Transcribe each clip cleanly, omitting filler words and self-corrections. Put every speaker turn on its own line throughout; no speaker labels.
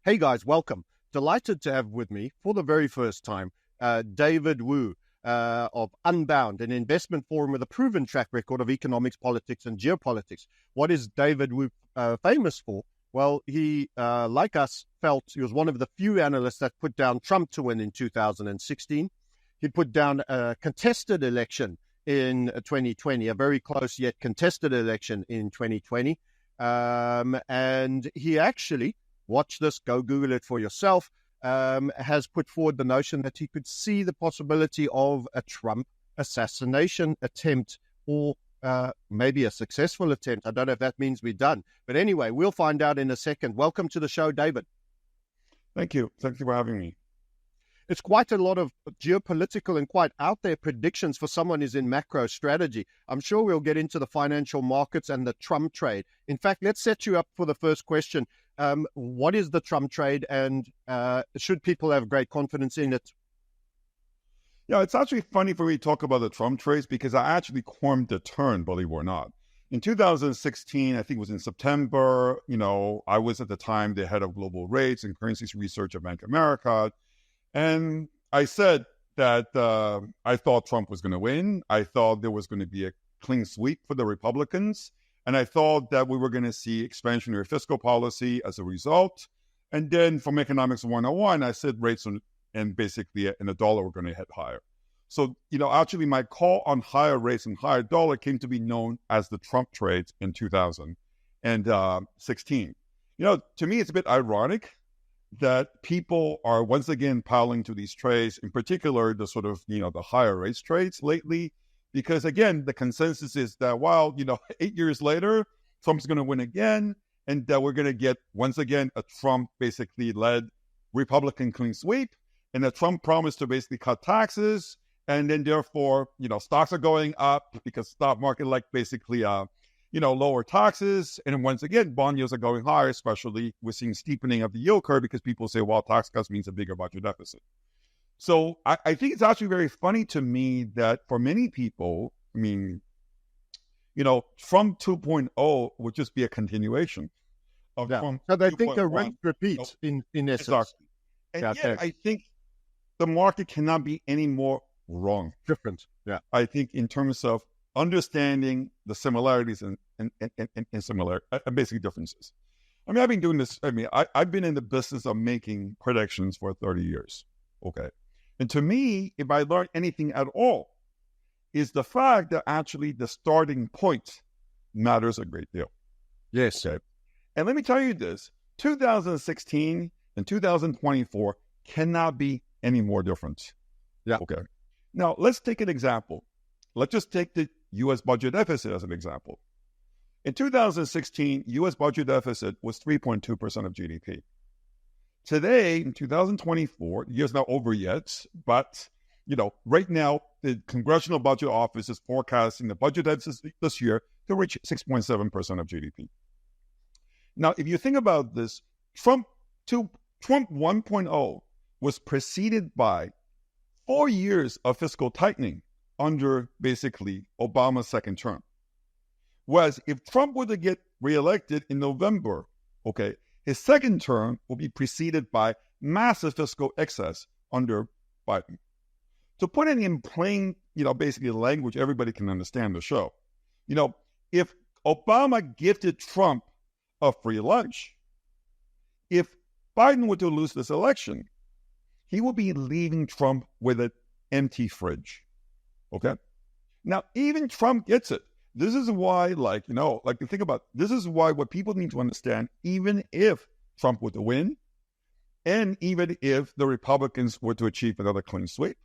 Hey guys, welcome. Delighted to have with me for the very first time David Wu of Unbound, an investment forum with a proven track record of economics, politics, and geopolitics. What is David Wu famous for? Well, he, like us, felt he was one of the few analysts that put down Trump to win in 2016. He put down a contested election in 2020, a very close yet contested election in 2020. And he actually, watch this, go Google it for yourself, has put forward the notion that he could see the possibility of a Trump assassination attempt or maybe a successful attempt. I don't know if that means we're done. But anyway, we'll find out in a second. Welcome to the show, David.
Thank you. Thank you for having me.
It's quite a lot of geopolitical and quite out there predictions for someone who's in macro strategy. I'm sure we'll get into the financial markets and the Trump trade. In fact, let's set you up for the first question. What is the Trump trade, and should people have great confidence in it?
Yeah, it's actually funny for me to talk about the Trump trades because I actually coined the term, believe it or not. In 2016, I think it was in September, I was at the time the head of global rates and currencies research at Bank of America. And I said that I thought Trump was going to win. I thought there was going to be a clean sweep for the Republicans. And I thought that we were going to see expansionary fiscal policy as a result. And then from Economics 101, I said rates and basically in the dollar were going to head higher. So, actually my call on higher rates and higher dollar came to be known as the Trump trades in 2016. To me, it's a bit ironic that people are once again piling to these trades, in particular, the sort of, the higher rates trades lately, because again, the consensus is that while, 8 years later, Trump's going to win again, and that we're going to get once again a Trump basically led Republican clean sweep, and that Trump promised to basically cut taxes, and then therefore, stocks are going up because stock market like basically, lower taxes. And once again, bond yields are going higher, especially we're seeing steepening of the yield curve because people say, well, tax cuts means a bigger budget deficit. So I think it's actually very funny to me that for many people, Trump 2.0 would just be a continuation of Trump.
So they think a rinse repeat in essence.
Exactly. And yet I think the market cannot be any more wrong.
Different. Yeah.
I think in terms of understanding the similarities and basically differences. I've been doing this. I've been in the business of making predictions for 30 years. Okay. And to me, if I learned anything at all, is the fact that actually the starting point matters a great deal.
Yes.
Okay. And let me tell you this, 2016 and 2024 cannot be any more different.
Yeah.
Okay. Now, let's take an example. Let's just take the U.S. budget deficit as an example. In 2016, U.S. budget deficit was 3.2% of GDP. Today, in 2024, the year's not over yet, but, right now, the Congressional Budget Office is forecasting the budget deficit this year to reach 6.7% of GDP. Now, if you think about this, Trump 1.0 was preceded by 4 years of fiscal tightening under basically Obama's second term. Whereas if Trump were to get reelected in November, okay, his second term will be preceded by massive fiscal excess under Biden. To put it in plain, basically language everybody can understand the show. If Obama gifted Trump a free lunch, if Biden were to lose this election, he will be leaving Trump with an empty fridge. Okay. Now, even Trump gets it. This is why, think about, this is why what people need to understand, even if Trump were to win, and even if the Republicans were to achieve another clean sweep,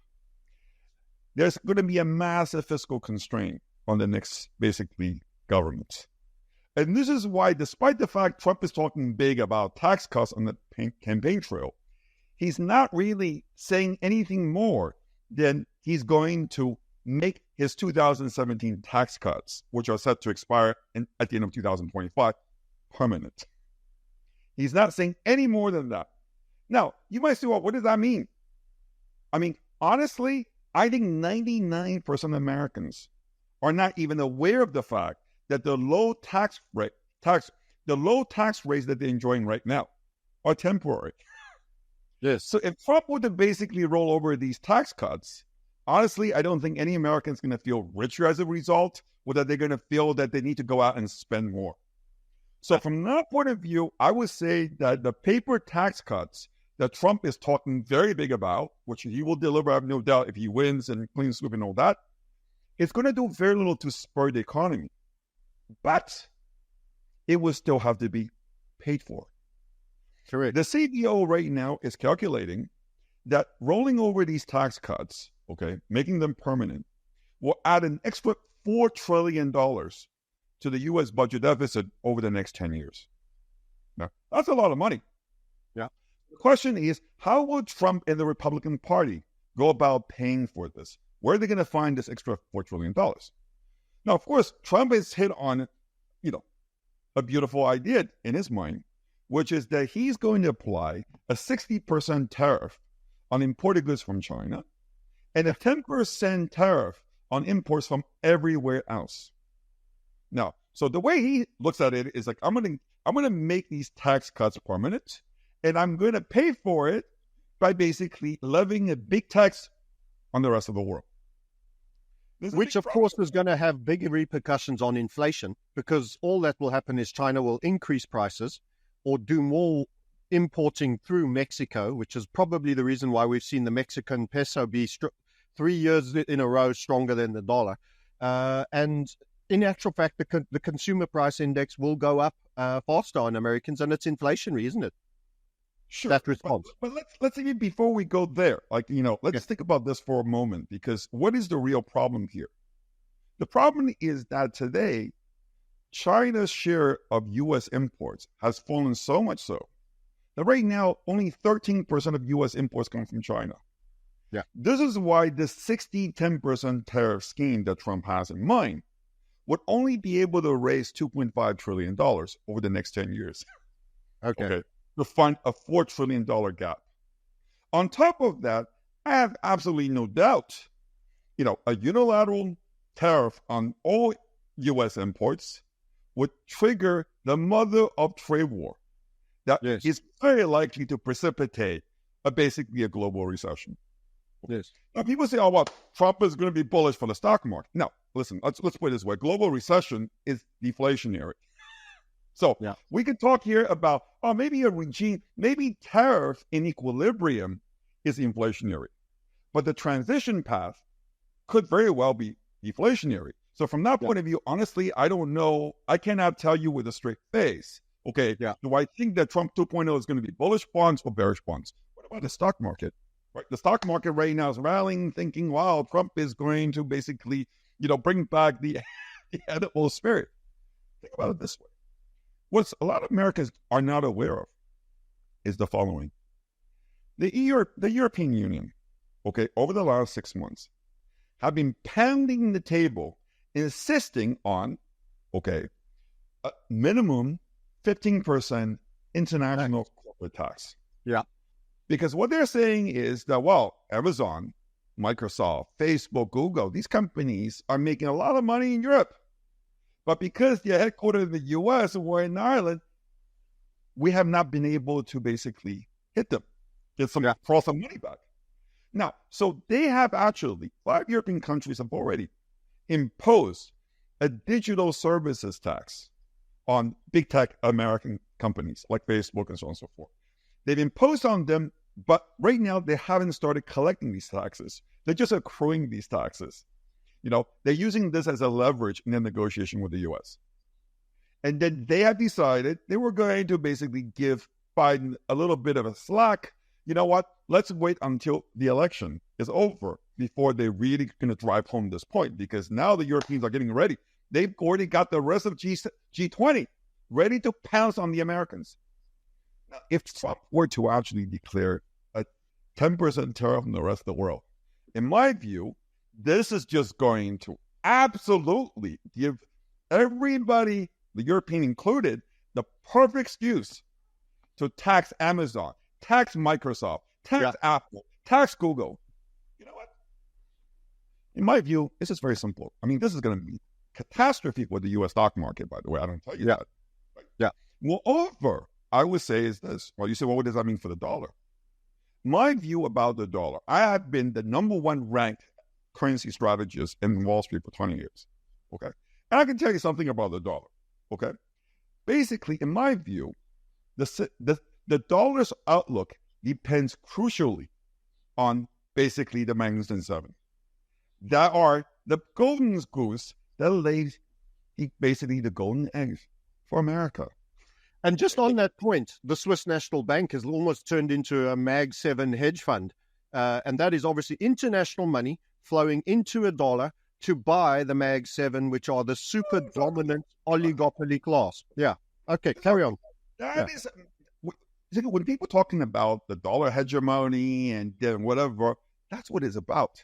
there's going to be a massive fiscal constraint on the next, basically, government. And this is why, despite the fact Trump is talking big about tax cuts on the campaign trail, he's not really saying anything more than he's going to make his 2017 tax cuts, which are set to expire at the end of 2025, permanent. He's not saying any more than that. Now, you might say, well, what does that mean? Honestly, I think 99% of Americans are not even aware of the fact that the low tax rates that they're enjoying right now, are temporary.
Yes.
So if Trump were to basically roll over these tax cuts, honestly, I don't think any American's going to feel richer as a result, or that they're going to feel that they need to go out and spend more. So from that point of view, I would say that the paper tax cuts that Trump is talking very big about, which he will deliver, I have no doubt, if he wins and clean sweep and all that, it's going to do very little to spur the economy. But it will still have to be paid for.
Correct.
The CBO right now is calculating that rolling over these tax cuts, okay, making them permanent, will add an extra $4 trillion to the U.S. budget deficit over the next 10 years. Now, that's a lot of money.
Yeah.
The question is, how will Trump and the Republican Party go about paying for this? Where are they going to find this extra $4 trillion? Now, of course, Trump has hit on, a beautiful idea in his mind, which is that he's going to apply a 60% tariff on imported goods from China and a 10% tariff on imports from everywhere else. Now, so the way he looks at it is like, I'm gonna make these tax cuts permanent, and I'm going to pay for it by basically levying a big tax on the rest of the world.
Which, of course, is going to have big repercussions on inflation, because all that will happen is China will increase prices or do more importing through Mexico, which is probably the reason why we've seen the Mexican peso be 3 years in a row stronger than the dollar. And in actual fact, the consumer price index will go up faster on Americans, and it's inflationary, isn't it?
Sure.
That response.
But let's even before we go there, let's think about this for a moment, because what is the real problem here? The problem is that today, China's share of U.S. imports has fallen so much so that right now only 13% of U.S. imports come from China.
Yeah.
This is why the 60-10% tariff scheme that Trump has in mind would only be able to raise $2.5 trillion over the next 10 years.
Okay.
To fund a $4 trillion gap. On top of that, I have absolutely no doubt, a unilateral tariff on all U.S. imports would trigger the mother of trade war that is very likely to precipitate basically a global recession.
Yes.
Now, people say, Trump is going to be bullish for the stock market. No, listen, let's put it this way. Global recession is deflationary. So we could talk here about, maybe a regime, maybe tariff in equilibrium is inflationary. But the transition path could very well be deflationary. So from that point of view, honestly, I don't know. I cannot tell you with a straight face, do I think that Trump 2.0 is going to be bullish bonds or bearish bonds? What about the stock market? Right? The stock market right now is rallying, thinking, wow, Trump is going to basically, bring back the edible spirit. Think about it this way. What a lot of Americans are not aware of is the following. The European Union, over the last 6 months, have been pounding the table, insisting on, a minimum 15% international corporate tax.
Yeah.
Because what they're saying is that, Amazon, Microsoft, Facebook, Google, these companies are making a lot of money in Europe. But because they're headquartered in the U.S. and we're in Ireland, we have not been able to basically hit them, throw some money back. Now, so they have actually, 5 European countries have already imposed a digital services tax on big tech American companies like Facebook and so on and so forth. They've imposed on them, but right now they haven't started collecting these taxes. They're just accruing these taxes. They're using this as a leverage in the negotiation with the U.S. And then they have decided they were going to basically give Biden a little bit of a slack. You know what? Let's wait until the election is over before they really going to drive home this point, because now the Europeans are getting ready. They've already got the rest of G20 ready to pounce on the Americans. Now, if Trump were to actually declare a 10% tariff on the rest of the world, in my view, this is just going to absolutely give everybody, the European included, the perfect excuse to tax Amazon, tax Microsoft, tax Apple, tax Google. You know what? In my view, this is very simple. I mean, this is going to be catastrophe for the U.S. stock market, by the way. I don't tell you that. Right?
Yeah.
Moreover, I would say is this. Well, you say, well, what does that mean for the dollar? My view about the dollar, I have been the number one ranked currency strategist in Wall Street for 20 years. Okay. And I can tell you something about the dollar. Okay. Basically, in my view, the dollar's outlook depends crucially on basically the Magnificent Seven. That are the golden goose that lays basically the golden eggs for America.
And just on that point, the Swiss National Bank has almost turned into a Mag 7 hedge fund. And that is obviously international money flowing into a dollar to buy the Mag 7, which are the super dominant oligopoly class. Yeah. Okay, carry on.
That is, when people talking about the dollar hegemony and whatever, that's what it's about.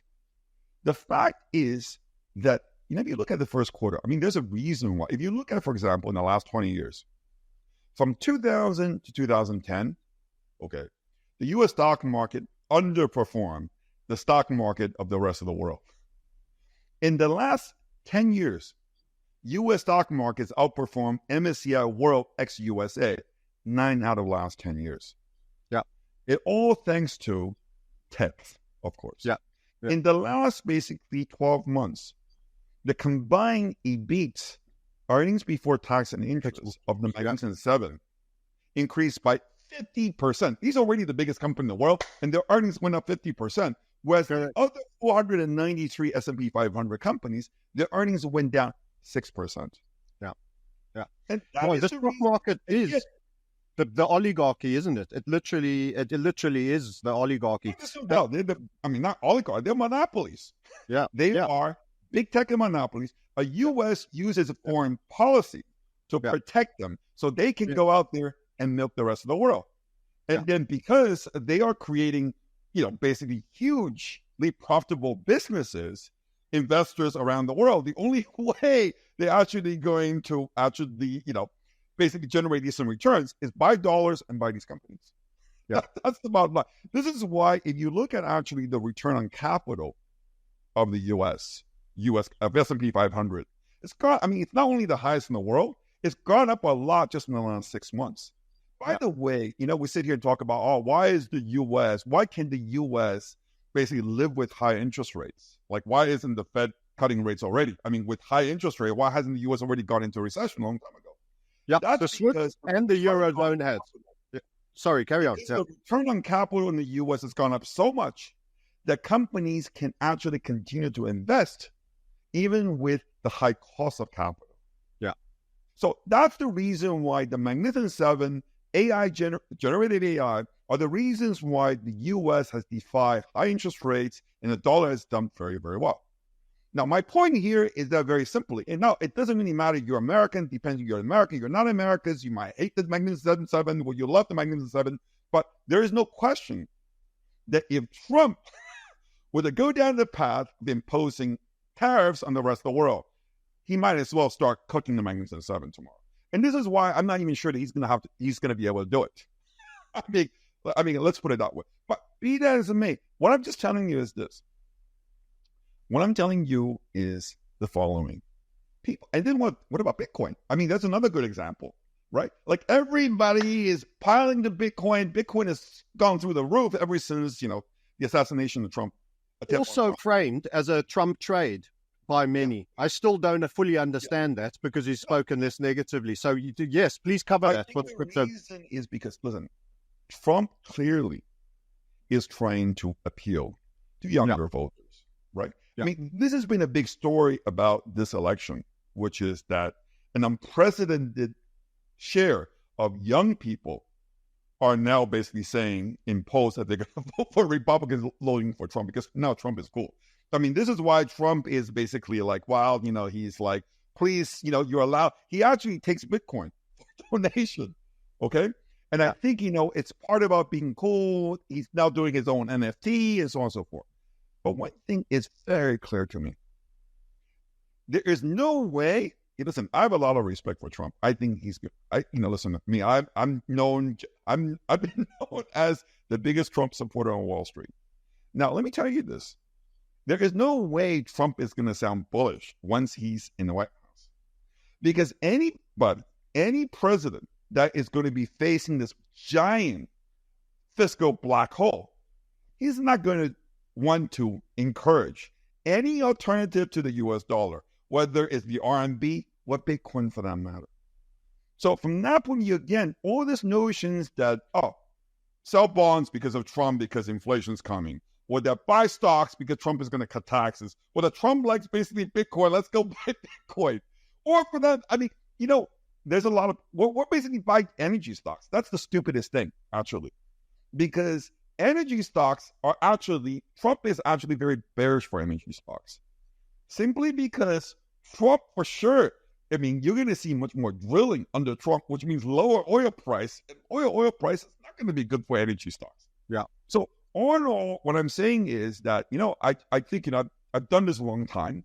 The fact is that, if you look at the first quarter, there's a reason why. If you look at, for example, in the last 20 years, from 2000 to 2010, okay, the U.S. stock market underperformed the stock market of the rest of the world. In the last 10 years, U.S. stock markets outperformed MSCI World ex-USA 9 out of the last 10 years.
Yeah.
It all thanks to tech, of course.
Yeah.
In the last basically 12 months, the combined EBIT, earnings before tax and interest of the Magnificent Seven, increased by 50%. These are already the biggest company in the world, and their earnings went up 50%. Whereas the other 493 S&P 500 companies, their earnings went down 6%.
Yeah. Yeah. And
the
stock market is the oligarchy, isn't it? It literally is the oligarchy.
No, not oligarchy. They're monopolies.
Yeah.
They are big tech and monopolies. A U.S. uses foreign policy to protect them so they can go out there and milk the rest of the world. And then because they are creating, basically hugely profitable businesses, investors around the world, the only way they're actually going to basically generate decent returns is buy dollars and buy these companies. Yeah. That's the bottom line. This is why if you look at actually the return on capital of the U.S. S&P 500, it's not only the highest in the world, it's gone up a lot just in the last 6 months. By the way, we sit here and talk about, why can the U.S. basically live with high interest rates? Like, why isn't the Fed cutting rates already? With high interest rate, why hasn't the U.S. already gone into a recession a long time ago?
Yeah, the Swiss and the Eurozone has. Yeah. Sorry, carry on.
The return on capital in the U.S. has gone up so much that companies can actually continue to invest even with the high cost of capital.
Yeah.
So that's the reason why the Magnificent Seven, generated AI, are the reasons why the U.S. has defied high interest rates and the dollar has done very, very well. Now, my point here is that very simply, and now it doesn't really matter if you're American, depends if you're American, you're not Americans, you might hate the Magnificent Seven, or you love the Magnificent Seven, but there is no question that if Trump were to go down the path of imposing tariffs on the rest of the world, he might as well start cooking the Magnificent Seven tomorrow. And this is why I'm not even sure that he's going to be able to do it. Let's put it that way. But be that as it may, what I'm just telling you is this. What I'm telling you is the following. People, and then what about Bitcoin? That's another good example, right? Like, everybody is piling the Bitcoin. Bitcoin has gone through the roof ever since, the assassination of Trump.
Also framed as a Trump trade by many. Yeah. I still don't fully understand that because he's spoken this negatively. So, yes, please cover that.
The reason is because, listen, Trump clearly is trying to appeal to younger voters, right? Yeah. This has been a big story about this election, which is that an unprecedented share of young people are now basically saying in polls that they're going to vote for Republicans voting for Trump because now Trump is cool. This is why Trump is basically like, wow, he's like, please, you're allowed. He actually takes Bitcoin for donation, okay? And I think, it's part about being cool. He's now doing his own NFT and so on and so forth. But one thing is very clear to me. There is no way. Listen, I have a lot of respect for Trump. I think he's good. Listen to me. I've been known as the biggest Trump supporter on Wall Street. Now, let me tell you this. There is no way Trump is going to sound bullish once he's in the White House. Because any president that is going to be facing this giant fiscal black hole, he's not going to want to encourage any alternative to the US dollar, whether it's the RMB or Bitcoin for that matter. So from that point of view, again, all these notions that, sell bonds because of Trump, because inflation's coming, or that buy stocks because Trump is going to cut taxes, or that Trump likes basically Bitcoin, let's go buy Bitcoin. Or for that, there's a lot of, we're basically buying energy stocks. That's the stupidest thing, actually. Because energy stocks are actually, Trump is actually very bearish for energy stocks. Simply because Trump, for sure, you're going to see much more drilling under Trump, which means lower oil price. And oil price is not going to be good for energy stocks.
Yeah.
So all in all, what I'm saying is that, I think, I've done this a long time.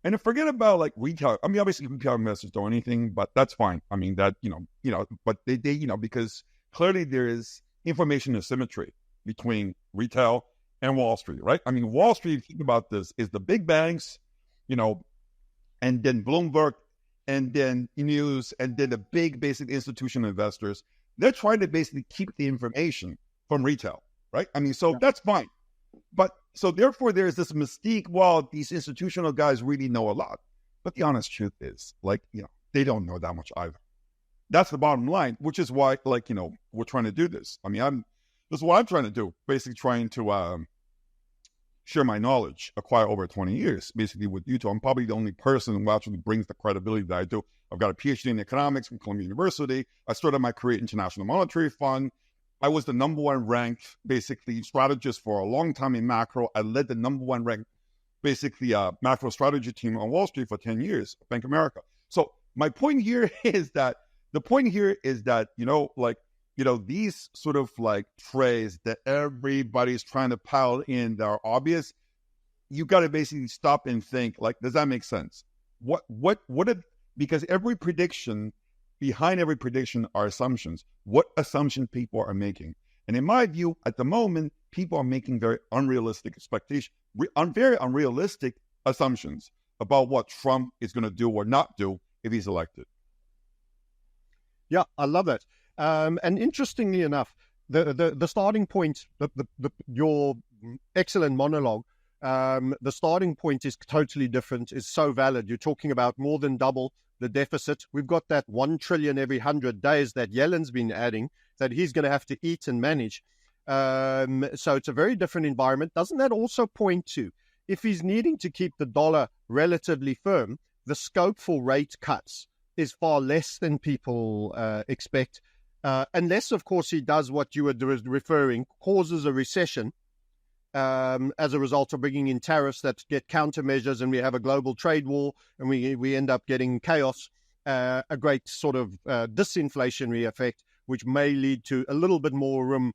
And forget about like retail. Obviously retail investors don't anything, but that's fine. But they because clearly there is information asymmetry between retail and Wall Street, right? Wall Street, if you think about this, is the big banks, and then Bloomberg, and then news, and then the big basic institutional investors. They're trying to basically keep the information from retail, right? That's fine. But so therefore there is this mystique, well, these institutional guys really know a lot. But the honest truth is, they don't know that much either. That's the bottom line, which is why, we're trying to do this. This is what I'm trying to do, basically trying to share my knowledge, acquire over 20 years, basically with you two. I'm probably the only person who actually brings the credibility that I do. I've got a PhD in economics from Columbia University. I started my career at International Monetary Fund. I was the number one ranked, basically, strategist for a long time in macro. I led the number one ranked, basically, macro strategy team on Wall Street for 10 years, Bank of America. So my point here is that, these sort of like trades that everybody's trying to pile in that are obvious, you got to basically stop and think, does that make sense? Because behind every prediction are assumptions. What assumptions people are making? And in my view, at the moment, people are making very unrealistic expectations, very unrealistic assumptions about what Trump is going to do or not do if he's elected.
Yeah, I love that. And interestingly enough, the starting point, your excellent monologue, the starting point is totally different, is so valid. You're talking about more than double the deficit. We've got that 1 trillion every 100 days that Yellen's been adding that he's going to have to eat and manage. So it's a very different environment. Doesn't that also point to, if he's needing to keep the dollar relatively firm, the scope for rate cuts is far less than people expect, unless, of course, he does what you were referring, causes a recession as a result of bringing in tariffs that get countermeasures, and we have a global trade war, and we end up getting chaos, a great sort of disinflationary effect, which may lead to a little bit more room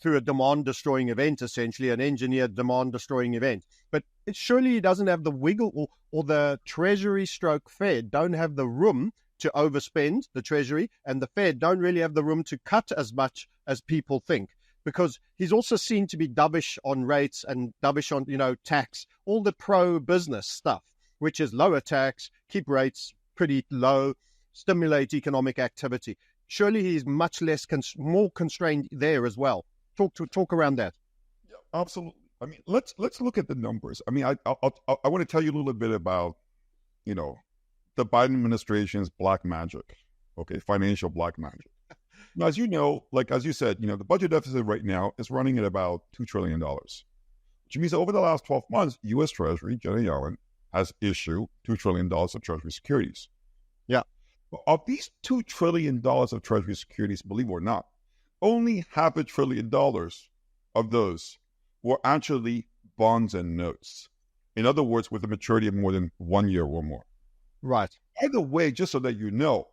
through a demand-destroying event, essentially, an engineered demand-destroying event. But surely he doesn't have the wiggle, or the Treasury stroke Fed don't have the room to overspend, the Treasury, and the Fed don't really have the room to cut as much as people think, because he's also seen to be dovish on rates and dovish on, tax, all the pro-business stuff, which is lower tax, keep rates pretty low, stimulate economic activity. Surely he's much less, more constrained there as well. Talk around that.
Yeah, absolutely. Let's look at the numbers. I want to tell you a little bit about, the Biden administration's black magic. Okay, financial black magic. Now, as you know, as you said, the budget deficit right now is running at about $2 trillion, which means that over the last 12 months, U.S. Treasury, Janet Yellen, has issued $2 trillion of Treasury securities.
Yeah.
Of these $2 trillion of Treasury securities, believe it or not, only $500 billion of those were actually bonds and notes. In other words, with a maturity of more than 1 year or more.
Right.
By the way, just so that you know,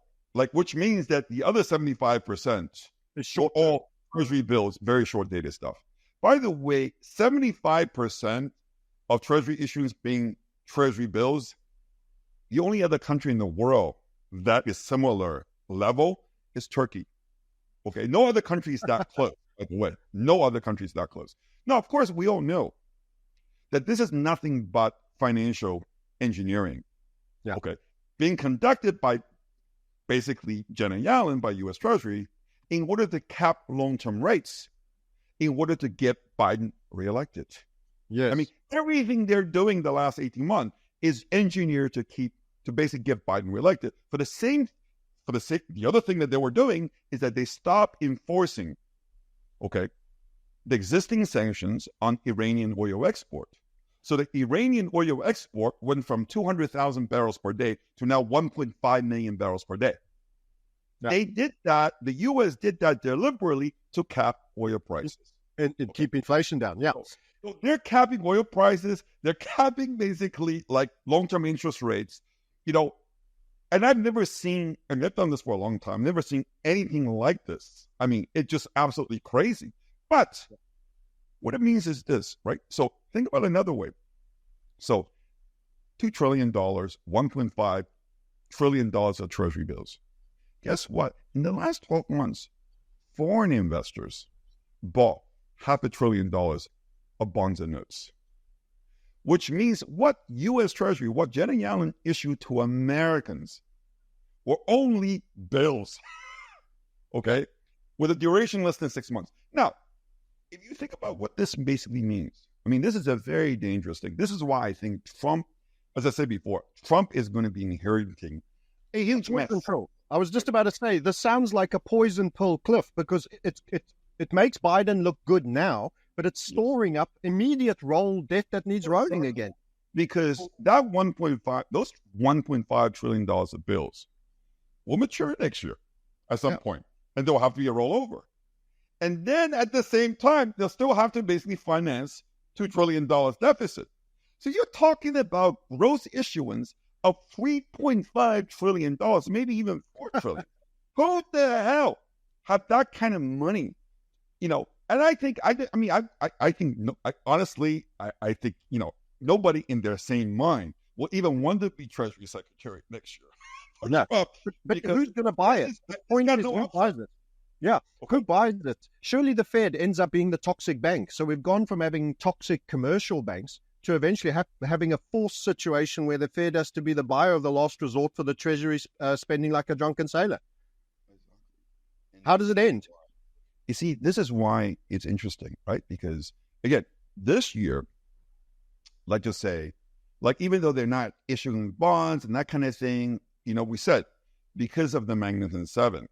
which means that the other 75%
is short,
all Treasury bills, very short dated stuff. By the way, 75% of Treasury issuance being Treasury bills, the only other country in the world that is similar level is Turkey. Okay, no other country is that close, by the way. No other country is that close. Now, of course, we all know that this is nothing but financial engineering.
Yeah.
Okay, being conducted by basically Janet Yellen by U.S. Treasury in order to cap long-term rates in order to get Biden reelected.
Yes.
I mean, everything they're doing the last 18 months is engineered to basically get Biden reelected. The other thing that they were doing is that they stopped enforcing, the existing sanctions on Iranian oil export. So the Iranian oil export went from 200,000 barrels per day to now 1.5 million barrels per day. Yeah. They did that. The U.S. did that deliberately to cap oil prices.
And keep inflation down, yeah.
So they're capping oil prices. They're capping basically like long-term interest rates, and I've never seen, and I've done this for a long time, never seen anything like this. I mean, it's just absolutely crazy. But what it means is this, right? So think about it another way. So $2 trillion, $1.5 trillion of treasury bills. Guess what? In the last 12 months, foreign investors bought $500 billion of bonds and notes, which means what U.S. Treasury, what Janet Yellen issued to Americans were only bills, with a duration less than 6 months. Now, if you think about what this basically means, I mean, this is a very dangerous thing. This is why I think Trump, as I said before, Trump is going to be inheriting a huge mess.
Control. I was just about to say, this sounds like a poison pill, Cliff, because it makes Biden look good now, but it's storing up immediate roll debt that needs rolling again.
Because those $1.5 trillion of bills will mature next year at some point, and there'll have to be a rollover. And then at the same time, they'll still have to basically finance $2 trillion deficit. So you're talking about gross issuance of $3.5 trillion, maybe even $4 trillion. Who the hell have that kind of money? And I think, honestly, nobody in their sane mind will even want to be Treasury Secretary next year.
No, but who's going to buy it? The point is, who buys it? Yeah, who buys it? Surely the Fed ends up being the toxic bank. So we've gone from having toxic commercial banks to eventually having a forced situation where the Fed has to be the buyer of the last resort for the Treasury spending like a drunken sailor. How does it end?
You see, this is why it's interesting, right? Because, again, this year, let's just say, even though they're not issuing bonds and that kind of thing, we said, because of the Magnificent Seven,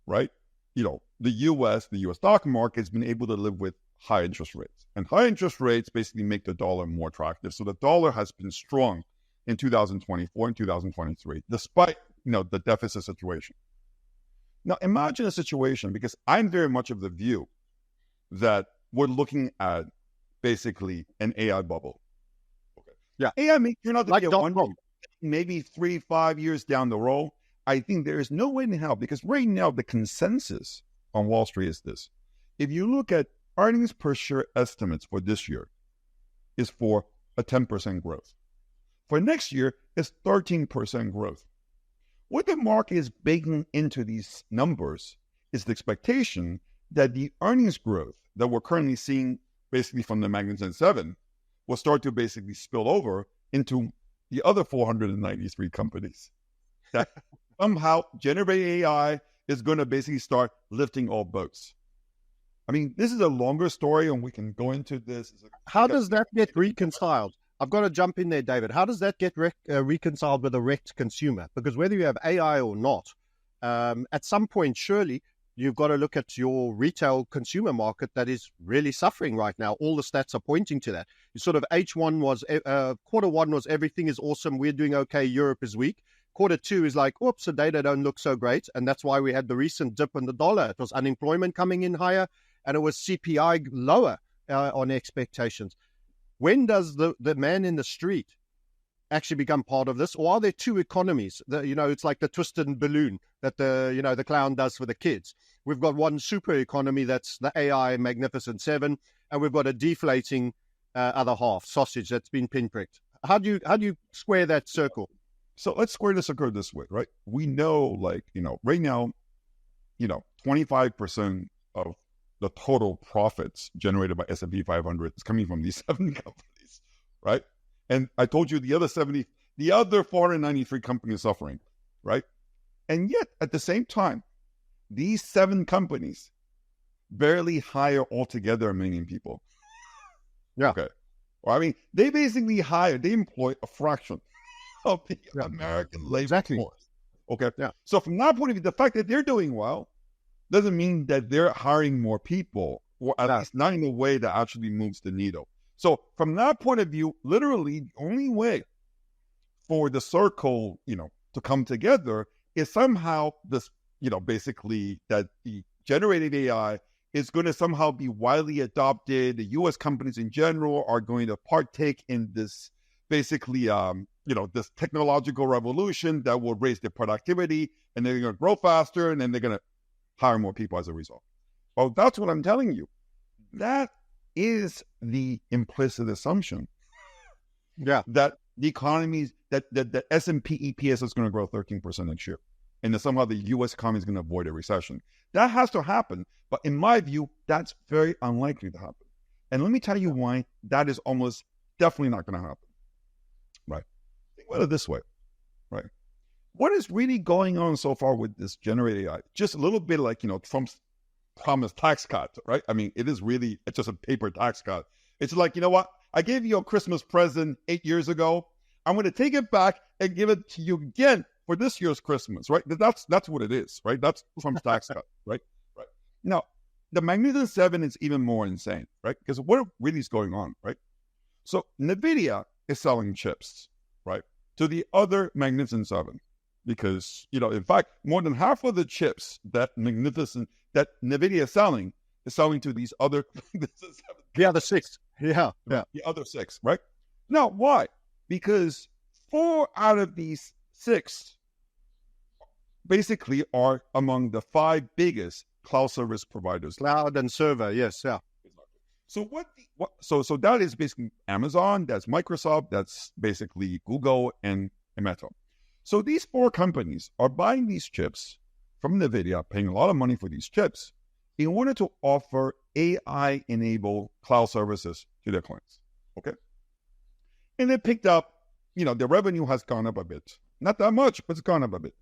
right? The U.S. stock market has been able to live with high interest rates. And high interest rates basically make the dollar more attractive. So the dollar has been strong in 2024 and 2023, despite, the deficit situation. Now, imagine a situation, because I'm very much of the view that we're looking at basically an AI bubble.
Yeah.
AI may turn out to be a wonder, maybe 3-5 years down the road. I think there is no way in hell, because right now the consensus on Wall Street is this. If you look at earnings per share estimates for this year, is for a 10% growth. For next year, it's 13% growth. What the market is baking into these numbers is the expectation that the earnings growth that we're currently seeing basically from the Magnificent Seven will start to basically spill over into the other 493 companies. That somehow generative AI is going to basically start lifting all boats. I mean, this is a longer story, and we can go into this.
How does that get reconciled? I've got to jump in there, David. How does that get reconciled with a wrecked consumer? Because whether you have AI or not, at some point, surely you've got to look at your retail consumer market that is really suffering right now. All the stats are pointing to that. Sort of quarter one was everything is awesome. We're doing okay. Europe is weak. Quarter two is like, oops, the data don't look so great. And that's why we had the recent dip in the dollar. It was unemployment coming in higher, and it was CPI lower on expectations. When does the man in the street actually become part of this? Or are there two economies? It's like the twisted balloon that the clown does for the kids. We've got one super economy that's the AI Magnificent Seven, and we've got a deflating other half, sausage, that's been pinpricked. How do you square that circle?
So let's square the circle this way, right? We know, right now, 25% of the total profits generated by S&P 500 is coming from these 7 companies, right? And I told you the other 493 companies suffering, right? And yet, at the same time, these 7 companies barely hire altogether 1 million people.
Yeah.
Okay. Well, I mean, they employ a fraction of the American labor force. Okay.
Yeah.
So from that point of view, the fact that they're doing well doesn't mean that they're hiring more people, or at least not in a way that actually moves the needle. So from that point of view, literally the only way for the circle, to come together is somehow this, basically that the generative AI is going to somehow be widely adopted. The U.S. companies in general are going to partake in this, basically, this technological revolution that will raise their productivity, and they're going to grow faster, and then they're going to hire more people as a result. Well, that's what I'm telling you. That is the implicit assumption.
Yeah.
That the economies, that the S&P EPS is going to grow 13% next year, and that somehow the U.S. economy is going to avoid a recession. That has to happen, but in my view, that's very unlikely to happen. And let me tell you why that is almost definitely not going to happen. Right? Think about it this way. Right? What is really going on so far with this generative AI? Just a little bit like, Trump's promised tax cut, right? I mean, it's just a paper tax cut. It's like, you know what? I gave you a Christmas present 8 years ago. I'm going to take it back and give it to you again for this year's Christmas, right? That's what it is, right? That's Trump's tax cut, right? Right. Now, the Magnificent Seven is even more insane, right? Because what really is going on, right? So NVIDIA is selling chips, right, to the other Magnificent Seven. Because, in fact, more than half of the chips that NVIDIA is selling to these other
the other 6. Yeah.
The other 6, right? Now, why? Because 4 out of these 6 basically are among the 5 biggest cloud service providers.
Cloud and server, yes, yeah.
So so that is basically Amazon, that's Microsoft, that's basically Google and Meta. So these 4 companies are buying these chips from NVIDIA, paying a lot of money for these chips in order to offer AI-enabled cloud services to their clients, okay? And they picked up, their revenue has gone up a bit. Not that much, but it's gone up a bit.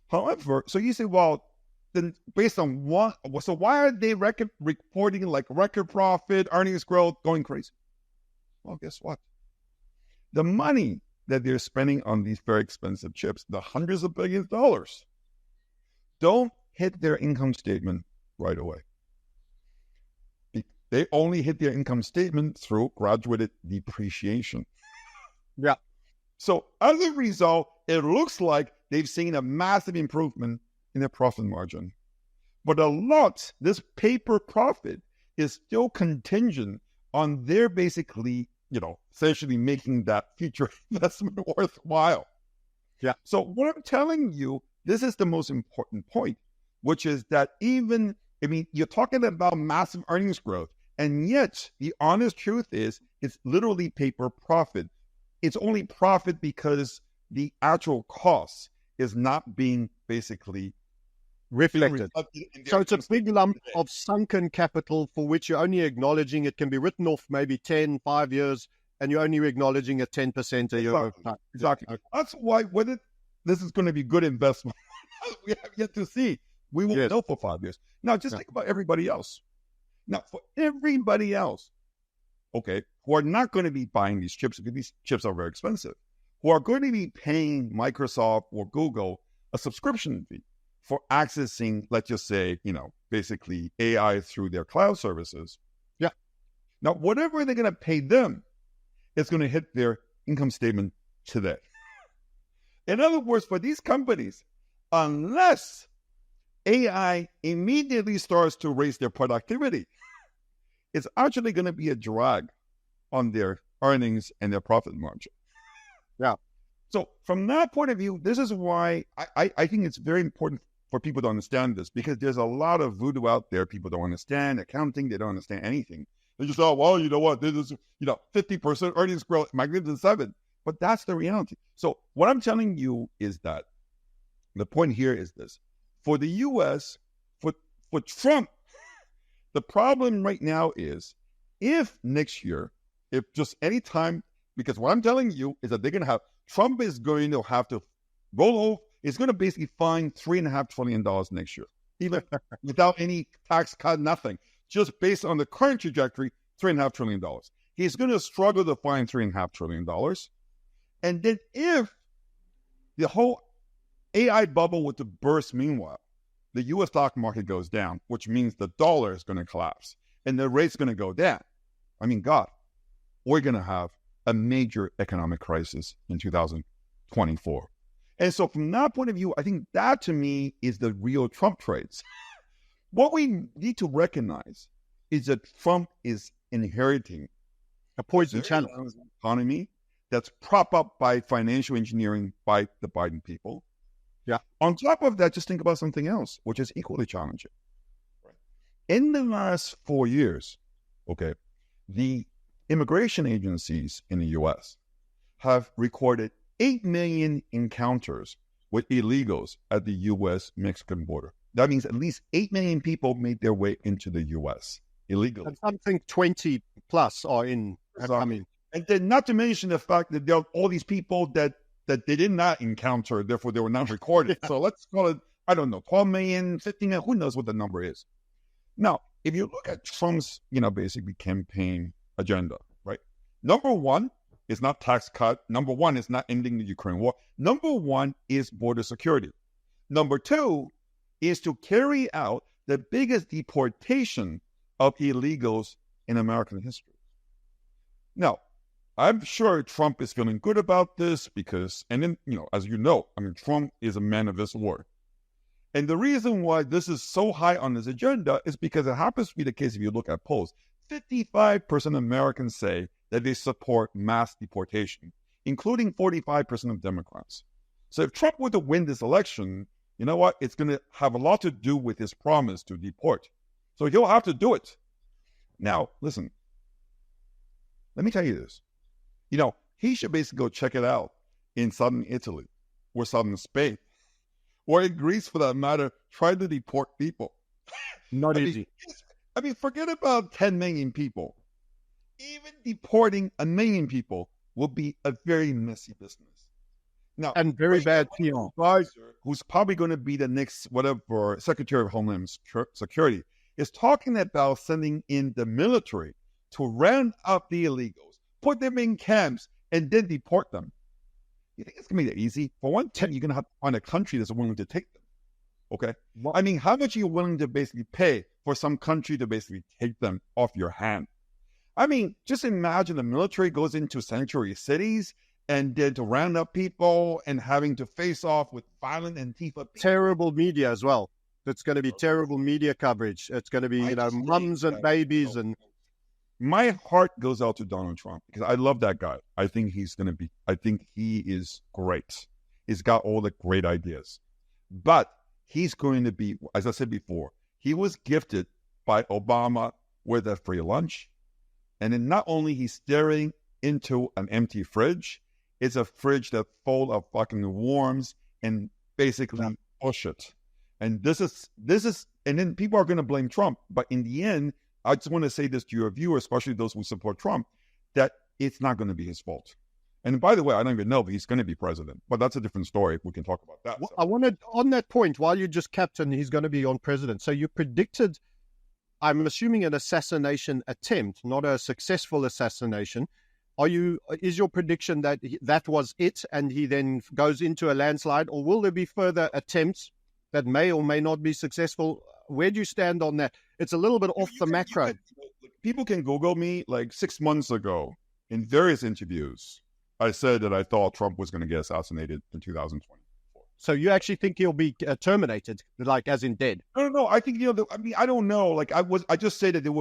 However, so you say, well, then based on what? So why are they reporting like record profit, earnings growth, going crazy? Well, guess what? The money that they're spending on these very expensive chips, the hundreds of billions of dollars, don't hit their income statement right away. They only hit their income statement through graduated depreciation.
Yeah.
So as a result, it looks like they've seen a massive improvement in their profit margin. But this paper profit is still contingent on their basically, essentially making that future investment worthwhile. Yeah. So what I'm telling you, this is the most important point, which is that you're talking about massive earnings growth, and yet the honest truth is it's literally paper profit. It's only profit because the actual cost is not being basically
reflected. So it's a big lump of sunken capital for which you're only acknowledging it can be written off maybe 5 years, and you're only acknowledging a 10% a year.
Exactly. Okay. That's why whether this is going to be good investment, we have yet to see. We won't know for 5 years. Now, just think about everybody else. Now, for everybody else, okay, who are not going to be buying these chips because these chips are very expensive, who are going to be paying Microsoft or Google a subscription fee for accessing, let's just say, basically AI through their cloud services. Yeah. Now, whatever they're going to pay them, it's going to hit their income statement today. In other words, for these companies, unless AI immediately starts to raise their productivity, it's actually going to be a drag on their earnings and their profit margin. Yeah. So from that point of view, this is why I think it's very important for people to understand this, because there's a lot of voodoo out there. People don't understand accounting. They don't understand anything. They just thought, well, you know what? This is, 50% earnings growth, Magnificent Seven. But that's the reality. So what I'm telling you is that the point here is this. For the U.S., for Trump, the problem right now is if next year, if just any time, because what I'm telling you is that Trump is going to have to roll is going to basically find $3.5 trillion next year, even without any tax cut, nothing. Just based on the current trajectory, $3.5 trillion. He's going to struggle to find $3.5 trillion. And then if the whole AI bubble were to burst meanwhile, the U.S. stock market goes down, which means the dollar is going to collapse and the rate's going to go down. I mean, God, we're going to have a major economic crisis in 2024. And so from that point of view, I think that to me is the real Trump trades. What we need to recognize is that Trump is inheriting
a poison channel
economy that's propped up by financial engineering by the Biden people.
Yeah.
On top of that, just think about something else, which is equally challenging. Right. In the last 4 years, okay, the immigration agencies in the U.S. have recorded 8 million encounters with illegals at the U.S.-Mexican border. That means at least 8 million people made their way into the U.S. illegally.
And something 20 plus are in. I mean,
and then not to mention the fact that there are all these people that they did not encounter, therefore they were not recorded. So let's call it, I don't know, 12 million, 15 million, who knows what the number is. Now, if you look at Trump's, basically campaign agenda, right? Number one is not tax cut. Number one is not ending the Ukraine war. Number one is border security. Number two is to carry out the biggest deportation of illegals in American history. Now, I'm sure Trump is feeling good about this because, and then, as you know, Trump is a man of his word. And the reason why this is so high on his agenda is because it happens to be the case if you look at polls. 55% of Americans say that they support mass deportation, including 45% of Democrats. So if Trump were to win this election, you know what? It's going to have a lot to do with his promise to deport. So he'll have to do it. Now, listen, let me tell you this. He should basically go check it out in southern Italy or southern Spain or in Greece for that matter, try to deport people.
Not easy.
Forget about 10 million people. Even deporting 1 million people will be a very messy business. Now,
and very bad PR.
Who's probably going to be the next whatever Secretary of Homeland Security is talking about sending in the military to round up the illegals, put them in camps, and then deport them. You think it's going to be that easy? For one thing, you're going to have to find a country that's willing to take them. Okay? Well, how much are you willing to basically pay for some country to basically take them off your hand? Just imagine the military goes into sanctuary cities and then to round up people and having to face off with violent Antifa people.
Terrible media as well. It's going to be terrible media coverage. It's going to be, mums and babies and...
My heart goes out to Donald Trump because I love that guy. I think he is great. He's got all the great ideas. But he's going to be, as I said before, he was gifted by Obama with a free lunch. And then not only he's staring into an empty fridge, it's a fridge that's full of fucking worms and basically bullshit. And this is, and then people are going to blame Trump. But in the end, I just want to say this to your viewers, especially those who support Trump, that it's not going to be his fault. And by the way, I don't even know if he's going to be president, but that's a different story. We can talk about that.
Well, I wanted, on that point, while you just captain, he's going to be on president. So you predicted, I'm assuming, an assassination attempt, not a successful assassination. Is your prediction that that was it and he then goes into a landslide, or will there be further attempts that may or may not be successful? Where do you stand on that? It's a little bit off the macro.
People can Google me. Like 6 months ago, in various interviews, I said that I thought Trump was going to get assassinated in 2024.
So you actually think he'll be terminated, like as in dead?
No. I think I don't know. Like I just said that there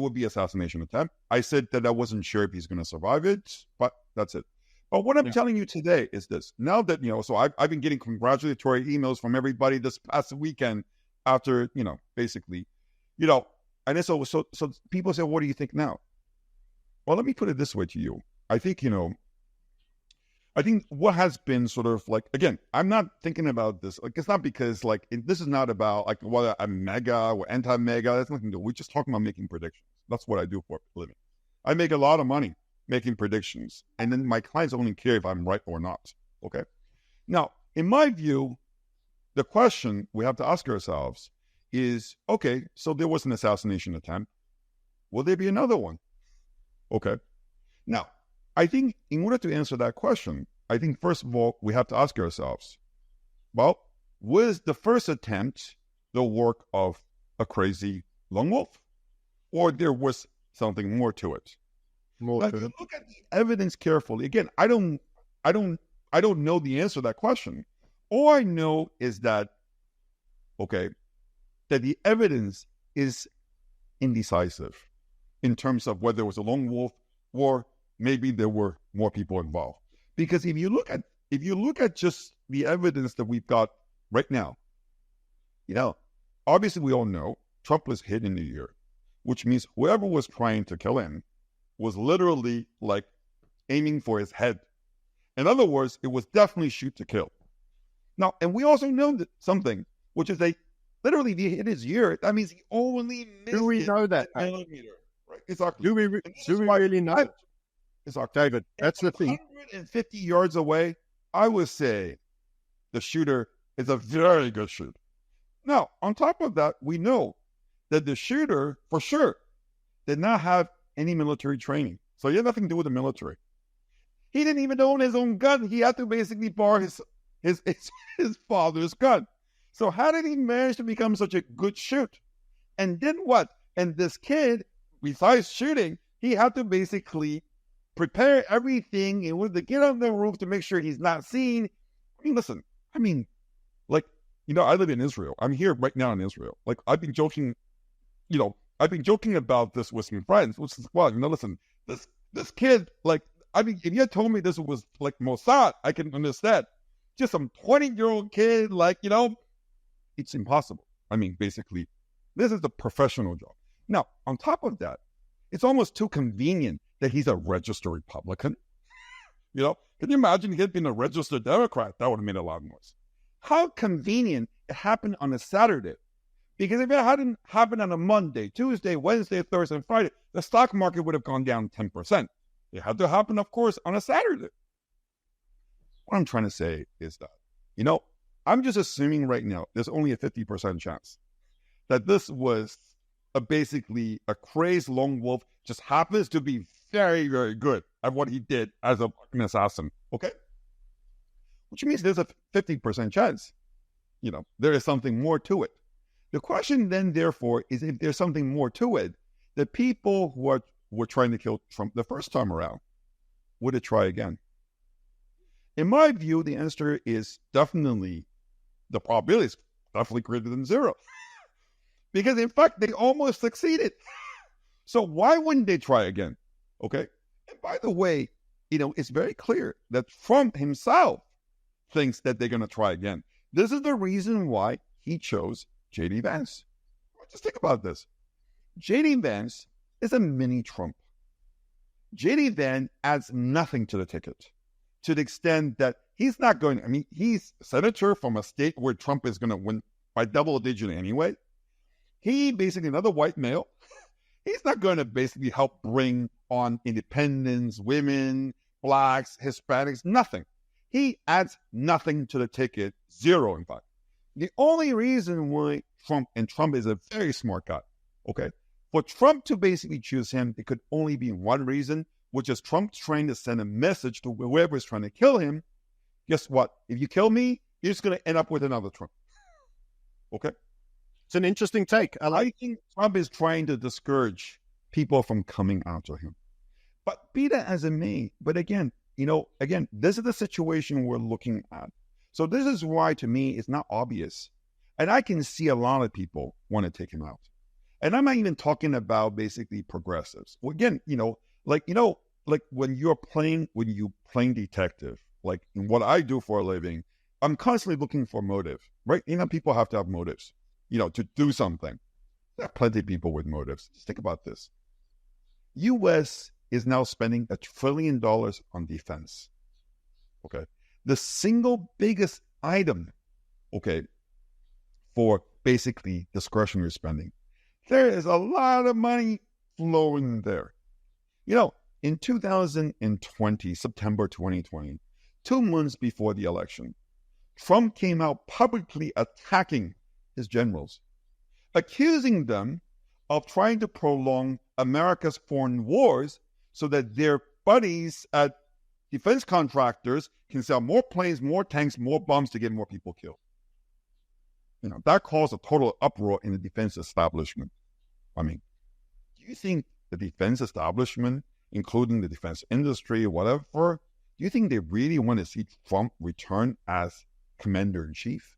would be assassination attempt. I said that I wasn't sure if he's going to survive it, but that's it. But what I'm telling you today is this: now that so I've been getting congratulatory emails from everybody this past weekend. After, basically, and then so people say, what do you think now? Well, let me put it this way to you. I think, I think what has been sort of like, again, I'm not thinking about this. Like, it's not because this is not about like whether I'm mega or anti-mega. That's nothing to do. We're just talking about making predictions. That's what I do for a living. I make a lot of money making predictions. And then my clients only care if I'm right or not. Okay. Now, in my view, the question we have to ask ourselves is, okay, so there was an assassination attempt. Will there be another one? Okay. Now, I think in order to answer that question, I think first of all, we have to ask ourselves, well, was the first attempt the work of a crazy lone wolf? Or there was something more to it? Now, if you look at the evidence carefully, again, I don't know the answer to that question. All I know is that, okay, that the evidence is indecisive in terms of whether it was a lone wolf or maybe there were more people involved. Because if you look at just the evidence that we've got right now, obviously we all know Trump was hit in the ear, which means whoever was trying to kill him was literally like aiming for his head. In other words, it was definitely shoot to kill. Now, and we also know that something, which is they literally hit his ear. That means he only missed.
Do we know that?
Millimeter, right? Exactly.
Do we really know?
Exactly.
David, that's the thing.
150 yards away, I would say the shooter is a very good shooter. Now, on top of that, we know that the shooter, for sure, did not have any military training. So he had nothing to do with the military. He didn't even own his own gun. He had to basically borrow his father's gun. So how did he manage to become such a good shoot? And then what? And this kid, besides shooting, he had to basically prepare everything in order to get on the roof to make sure he's not seen. I mean, listen, I live in Israel. I'm here right now in Israel. Like, I've been joking about this with some friends, which is, well, listen, this kid, if you had told me this was like Mossad, I can understand. Just some 20-year-old kid, it's impossible. I mean, basically, this is a professional job. Now, on top of that, it's almost too convenient that he's a registered Republican. Can you imagine he had been a registered Democrat? That would have made a lot of noise. How convenient it happened on a Saturday. Because if it hadn't happened on a Monday, Tuesday, Wednesday, Thursday, and Friday, the stock market would have gone down 10%. It had to happen, of course, on a Saturday. What I'm trying to say is that, I'm just assuming right now there's only a 50% chance that this was basically a crazed lone wolf, just happens to be very, very good at what he did as an assassin, okay? Which means there's a 50% chance, there is something more to it. The question then, therefore, is if there's something more to it, the people who were trying to kill Trump the first time around, would it try again? In my view, the answer is definitely, the probability is definitely greater than zero. Because, in fact, they almost succeeded. So why wouldn't they try again? Okay? And by the way, it's very clear that Trump himself thinks that they're going to try again. This is the reason why he chose J.D. Vance. Just think about this. J.D. Vance is a mini Trump. J.D. Vance adds nothing to the ticket to the extent that he's not going, he's a senator from a state where Trump is going to win by double digit anyway. He basically, another white male, he's not going to basically help bring on independents, women, blacks, Hispanics, nothing. He adds nothing to the ticket, zero in fact. The only reason why Trump is a very smart guy, okay? For Trump to basically choose him, it could only be one reason, which is Trump trying to send a message to whoever is trying to kill him. Guess what? If you kill me, you're just going to end up with another Trump. Okay?
It's an interesting take.
I think Trump is trying to discourage people from coming after him. But be that as it may, but again, this is the situation we're looking at. So this is why, to me, it's not obvious. And I can see a lot of people want to take him out. And I'm not even talking about basically progressives. Well, again, like when you playing detective, like in what I do for a living, I'm constantly looking for motive, right? People have to have motives, to do something. There are plenty of people with motives. Just think about this. U.S. is now spending $1 trillion on defense. Okay. The single biggest item, okay, for basically discretionary spending. There is a lot of money flowing there. In 2020, September 2020, 2 months before the election, Trump came out publicly attacking his generals, accusing them of trying to prolong America's foreign wars so that their buddies at defense contractors can sell more planes, more tanks, more bombs to get more people killed. That caused a total uproar in the defense establishment. I mean, do you think the defense establishment, including the defense industry, whatever, do you think they really want to see Trump return as commander-in-chief?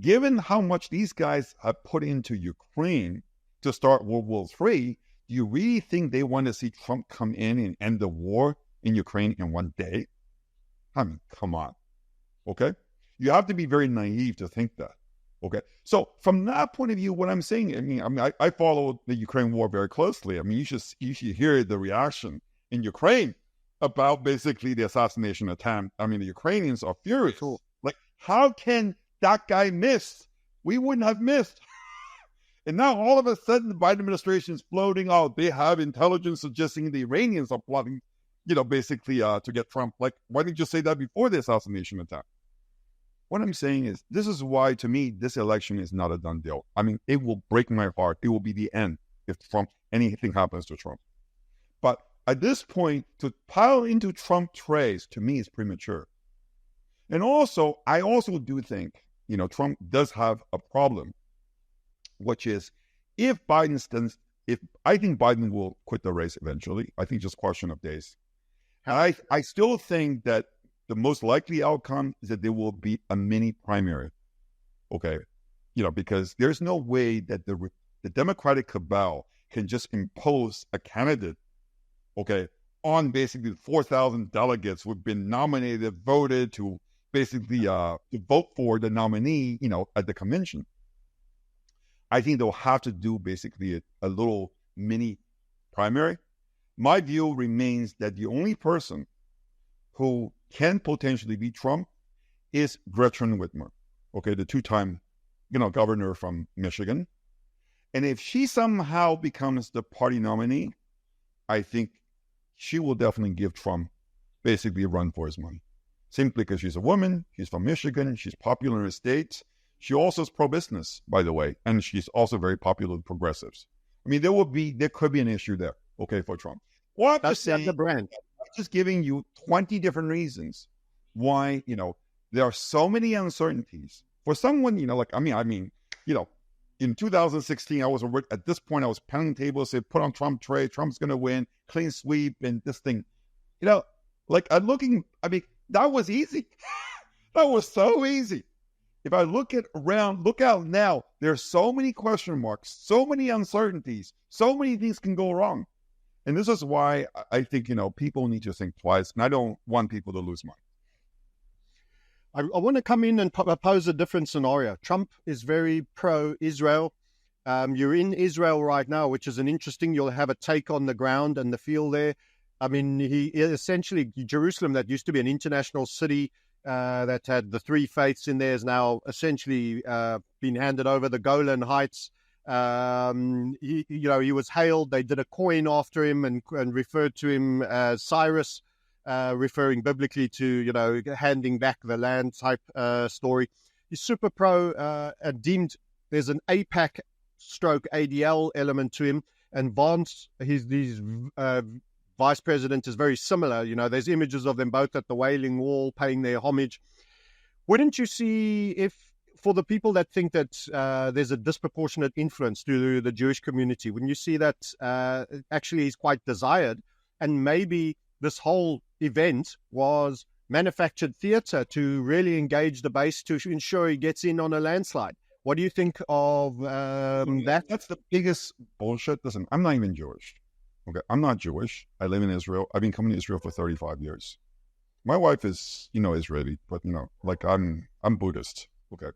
Given how much these guys have put into Ukraine to start World War III, do you really think they want to see Trump come in and end the war in Ukraine in one day? I mean, come on. Okay? You have to be very naive to think that. Okay? So from that point of view, what I'm saying, I follow the Ukraine war very closely. You should hear the reaction in Ukraine about basically the assassination attempt. The Ukrainians are furious.
Cool.
Like, how can that guy miss? We wouldn't have missed. And now all of a sudden the Biden administration is floating out. They have intelligence suggesting the Iranians are plotting, basically to get Trump. Like, why didn't you say that before the assassination attempt? What I'm saying is, this is why, to me, this election is not a done deal. It will break my heart. It will be the end if anything happens to Trump. But at this point, to pile into Trump trays, to me, is premature. And also, I also do think, Trump does have a problem, which is I think Biden will quit the race eventually. I think just a question of days. And I still think that the most likely outcome is that there will be a mini primary. Okay. Because there's no way that the Democratic cabal can just impose a candidate, okay, on basically 4,000 delegates who've been nominated, voted to basically to vote for the nominee, at the convention. I think they'll have to do basically a little mini primary. My view remains that the only person who can potentially beat Trump is Gretchen Whitmer, okay, the two-time, governor from Michigan. And if she somehow becomes the party nominee, I think she will definitely give Trump basically a run for his money. Simply because she's a woman, she's from Michigan, she's popular in her state. She also is pro-business, by the way, and she's also very popular with progressives. There could be an issue there, okay, for Trump. Well,
that's the brand.
I'm just giving you 20 different reasons why, there are so many uncertainties. For someone, in 2016, at this point, I was pounding tables, say, put on Trump trade, Trump's going to win, clean sweep, and this thing. That was easy. That was so easy. If I look out now, there's so many question marks, so many uncertainties, so many things can go wrong. And this is why I think, people need to think twice, and I don't want people to lose money.
I want to come in and pose a different scenario. Trump is very pro-Israel. You're in Israel right now, which is you'll have a take on the ground and the feel there. He essentially, Jerusalem, that used to be an international city that had the three faiths in there, is now essentially been handed over. The Golan Heights, he was hailed. They did a coin after him and referred to him as Cyrus, referring biblically to, handing back the land type story. He's super pro, deemed there's an APAC stroke ADL element to him. And Vance, his vice president, is very similar. There's images of them both at the Wailing Wall paying their homage. Wouldn't you see, if for the people that think that there's a disproportionate influence to the Jewish community, wouldn't you see that actually is quite desired, and maybe this whole event was manufactured theater to really engage the base to ensure he gets in on a landslide? What do you think of that?
That's the biggest bullshit. Listen, I'm not even Jewish. Okay, I'm not Jewish. I live in Israel. I've been coming to Israel for 35 years. My wife is, Israeli, but I'm Buddhist. Okay.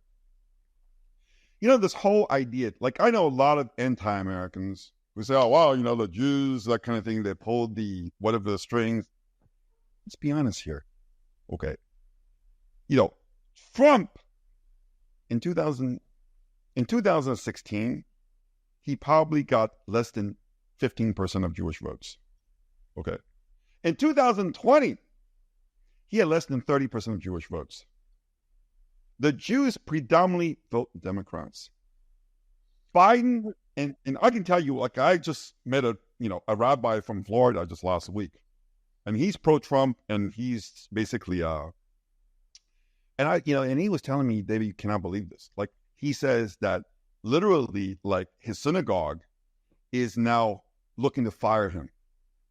This whole idea, I know a lot of anti-Americans who say, oh, wow, the Jews, that kind of thing, they pulled the strings. Let's be honest here. Okay. Trump in 2016, he probably got less than 15% of Jewish votes. Okay. In 2020, he had less than 30% of Jewish votes. The Jews predominantly vote Democrats. Biden, and I can tell you, like, I just met a rabbi from Florida just last week, and he's pro-Trump, and he's basically and he was telling me, David, you cannot believe this. Like, he says that literally, like, his synagogue is now looking to fire him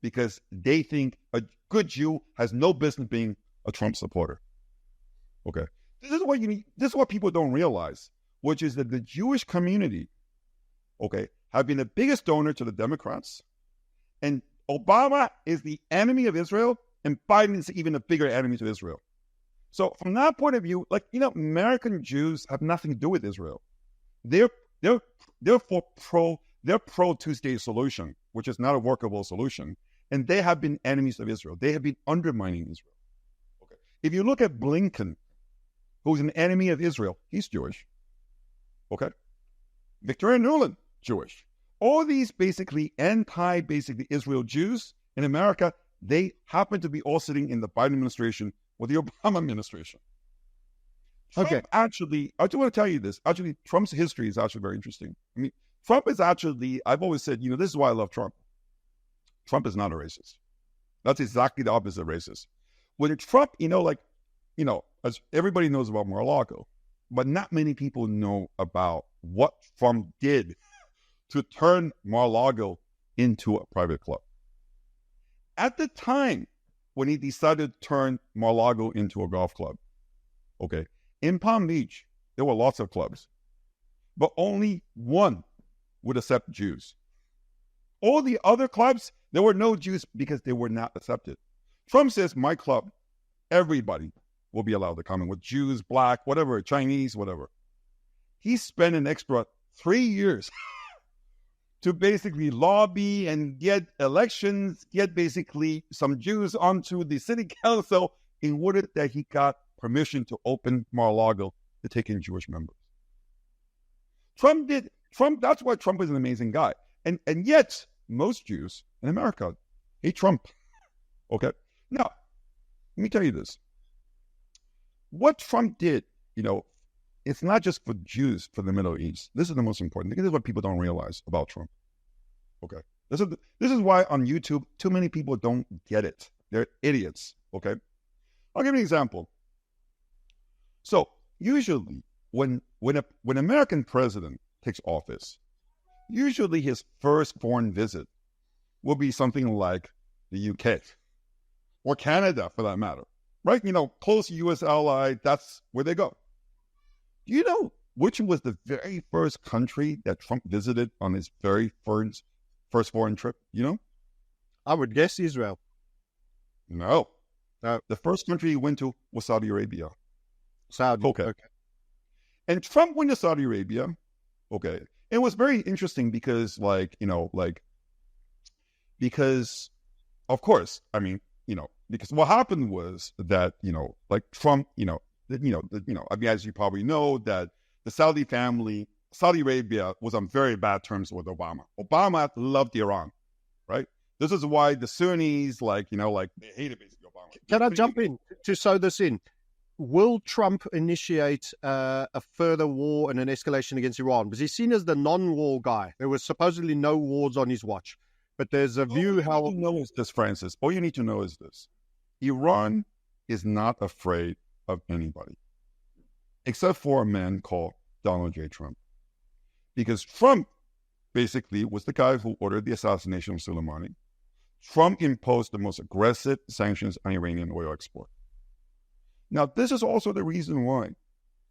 because they think a good Jew has no business being a Trump supporter. Okay. This is what you need. This is what people don't realize, which is that the Jewish community, okay, have been the biggest donor to the Democrats, and Obama is the enemy of Israel, and Biden is even a bigger enemy to Israel. So from that point of view, like, American Jews have nothing to do with Israel. They're pro two-state solution, which is not a workable solution, and they have been enemies of Israel. They have been undermining Israel. Okay. If you look at Blinken, who's an enemy of Israel, he's Jewish. Okay. Victoria Nuland, Jewish. All these basically Israel Jews in America, they happen to be all sitting in the Biden administration with the Obama administration.
Okay.
Actually, I just want to tell you this. Actually, Trump's history is actually very interesting. I mean, Trump is actually, I've always said, this is why I love Trump. Trump is not a racist. That's exactly the opposite of racist. When Trump, as everybody knows about Mar-a-Lago, but not many people know about what Trump did to turn Mar-a-Lago into a private club. At the time when he decided to turn Mar-a-Lago into a golf club, okay, in Palm Beach, there were lots of clubs, but only one would accept Jews. All the other clubs, there were no Jews because they were not accepted. Trump says, my club, everybody will be allowed to come in with Jews, black, whatever, Chinese, whatever. He spent an extra 3 years to basically lobby and get elections, get basically some Jews onto the city council in order that he got permission to open Mar-a-Lago to take in Jewish members. That's why Trump is an amazing guy. And yet, most Jews in America hate Trump. Okay? Now, let me tell you this. What Trump did, it's not just for Jews for the Middle East. This is the most important thing. This is what people don't realize about Trump. Okay? This is why on YouTube, too many people don't get it. They're idiots. Okay? I'll give you an example. So, usually, when an American president takes office, usually his first foreign visit will be something like the UK or Canada, for that matter, right? Close U.S. ally, that's where they go. Do you know which was the very first country that Trump visited on his very first foreign trip?
I would guess Israel.
No. The first country he went to was Saudi Arabia.
Saudi. Okay.
And Trump went to Saudi Arabia. Okay. It was very interesting because, because, of course, because what happened was that, Trump, as you probably know, that the Saudi family, Saudi Arabia was on very bad terms with Obama. Obama loved Iran, right? This is why the Sunnis, they hated basically Obama.
Can I jump in to sew this in? Will Trump initiate a further war and an escalation against Iran? Because he's seen as the non-war guy. There was supposedly no wars on his watch. But there's a view how...
All you know is this, Francis. All you need to know is this. Iran is not afraid of anybody, except for a man called Donald J. Trump. Because Trump basically was the guy who ordered the assassination of Soleimani. Trump imposed the most aggressive sanctions on Iranian oil export. Now, this is also the reason why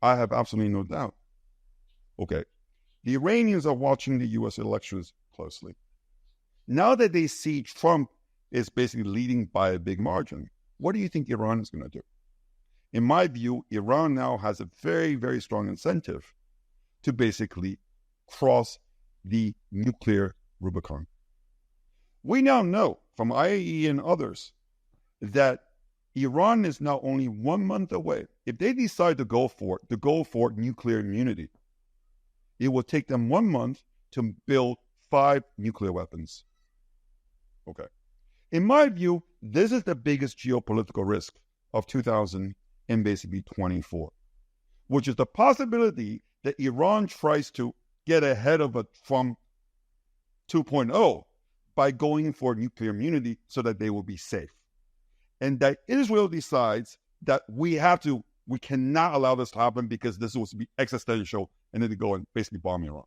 I have absolutely no doubt. Okay, the Iranians are watching the U.S. elections closely. Now that they see Trump is basically leading by a big margin, what do you think Iran is going to do? In my view, Iran now has a very, very strong incentive to basically cross the nuclear Rubicon. We now know from IAEA and others that Iran is now only 1 month away. If they decide to go for nuclear immunity, it will take them 1 month to build 5 nuclear weapons. Okay. In my view, this is the biggest geopolitical risk of 2024. which is the possibility that Iran tries to get ahead of a Trump 2.0 by going for nuclear immunity so that they will be safe. And that Israel decides that we cannot allow this to happen because this will be existential, and then they go and basically bomb Iran.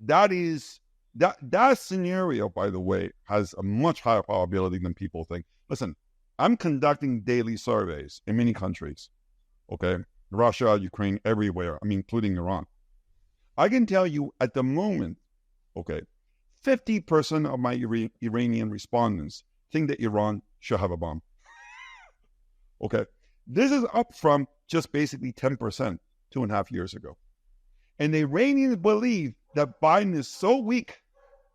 That scenario, by the way, has a much higher probability than people think. Listen, I'm conducting daily surveys in many countries, okay? Russia, Ukraine, everywhere, including Iran. I can tell you at the moment, okay, 50% of my Iranian respondents think that Iran should have a bomb. Okay? This is up from just basically 10% 2.5 years ago. And the Iranians believe that Biden is so weak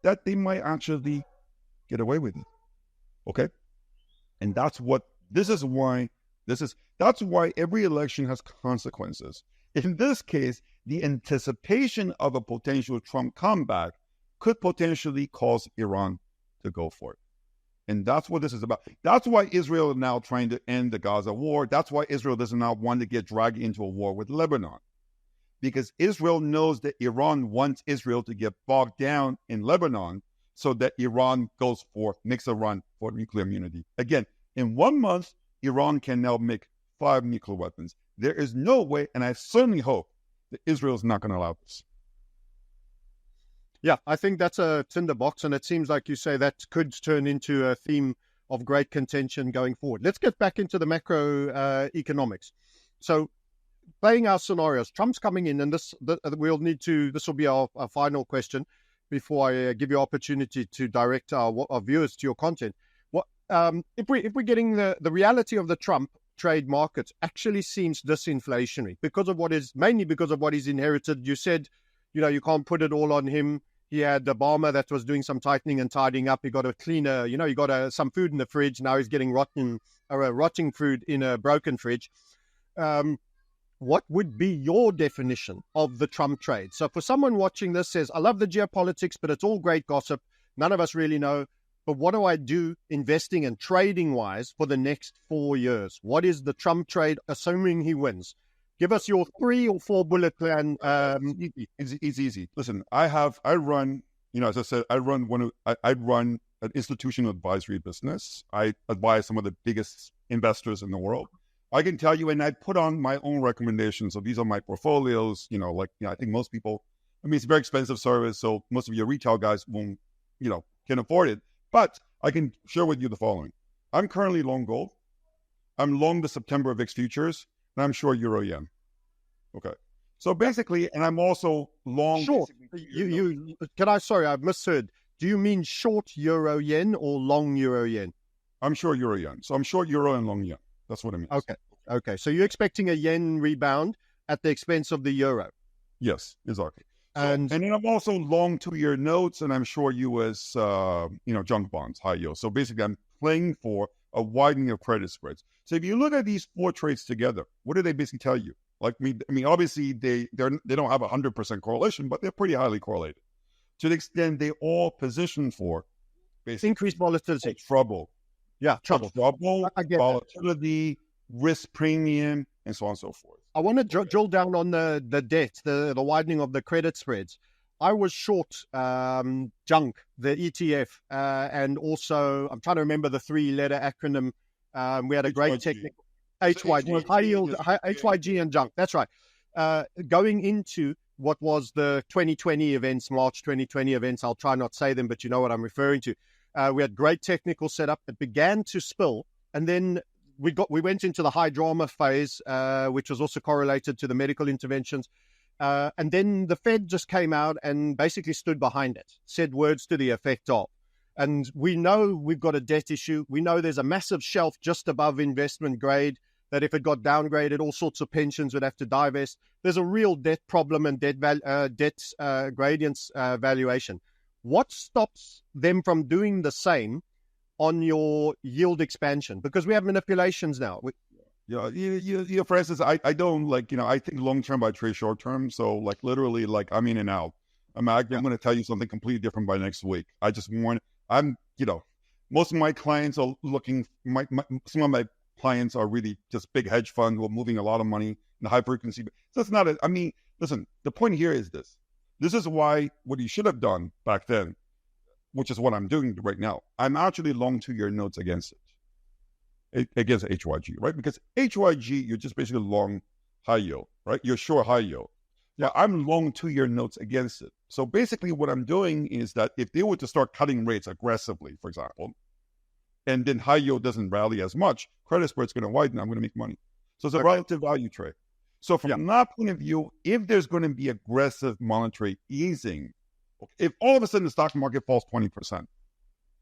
that they might actually get away with it. Okay? And that's why every election has consequences. In this case, the anticipation of a potential Trump comeback could potentially cause Iran to go for it. And that's what this is about. That's why Israel is now trying to end the Gaza war. That's why Israel does not want to get dragged into a war with Lebanon. Because Israel knows that Iran wants Israel to get bogged down in Lebanon so that Iran makes a run for nuclear immunity. Again, in 1 month, Iran can now make 5 nuclear weapons. There is no way, and I certainly hope, that Israel is not going to allow this.
Yeah, I think that's a tinderbox, and it seems like you say that could turn into a theme of great contention going forward. Let's get back into the macro economics. So, playing our scenarios, Trump's coming in, and this will be our final question before I give you opportunity to direct our viewers to your content. What if we're getting the reality of the Trump trade markets actually seems disinflationary mainly because of what he's inherited. You said, you can't put it all on him. He had Obama that was doing some tightening and tidying up. He got a cleaner, he got some food in the fridge. Now he's getting rotting food in a broken fridge. What would be your definition of the Trump trade? So for someone watching this says, I love the geopolitics, but it's all great gossip. None of us really know. But what do I do investing and trading wise for the next 4 years? What is the Trump trade, assuming he wins? Give us your 3 or 4 bullet plan.
It's easy. Listen, I run, as I said, I run an institutional advisory business. I advise some of the biggest investors in the world. I can tell you, and I put on my own recommendations. So these are my portfolios. I think most people, it's a very expensive service, so most of your retail guys won't, can afford it. But I can share with you the following. I'm currently long gold. I'm long the September VIX futures, and I'm short Euro Yen. Okay. So basically, and I'm also long.
Short. I misheard. Do you mean short Euro Yen or long Euro Yen?
I'm short Euro Yen. So I'm short Euro and long Yen. That's what I mean.
Okay. So you're expecting a yen rebound at the expense of the euro?
Yes, exactly. And then I'm also long 2-year notes, and I'm short U.S. Junk bonds, high yield. So basically, I'm playing for a widening of credit spreads. So if you look at these 4 trades together, what do they basically tell you? Obviously they don't have 100% correlation, but they're pretty highly correlated to the extent they all position for basically
increased volatility,
trouble.
Yeah, trouble,
volatility, risk premium, and so on and so forth.
I want to drill down on the debt, the widening of the credit spreads. I was short junk, the ETF, and also I'm trying to remember the 3-letter acronym. We had a great technical HYG, high yield, HYG and junk. That's right. Going into what was the 2020 events, March 2020 events. I'll try not to say them, but you know what I'm referring to. We had great technical setup. It began to spill, and then we went into the high drama phase, which was also correlated to the medical interventions. And then the Fed just came out and basically stood behind it, said words to the effect of, and we know we've got a debt issue. We know there's a massive shelf just above investment grade that if it got downgraded, all sorts of pensions would have to divest. There's a real debt problem and debt gradients valuation. What stops them from doing the same on your yield expansion? Because we have manipulations now.
For instance, I don't I think long-term, I trade short-term. So literally I'm in and out. I'm going to tell you something completely different by next week. Most of my clients are looking, some of my clients are really just big hedge funds who are moving a lot of money in high frequency. That's not it. I mean, listen, the point here is this. This is why what you should have done back then, which is what I'm doing right now. I'm actually long 2-year notes against against HYG, right? Because HYG, you're just basically long high yield, right? You're short high yield. Yeah, I'm long 2-year notes against it. So basically what I'm doing is that if they were to start cutting rates aggressively, for example, and then high yield doesn't rally as much, credit spread's going to widen, I'm going to make money. So it's a relative value trade. So from that point of view, if there's going to be aggressive monetary easing, if all of a sudden the stock market falls 20%,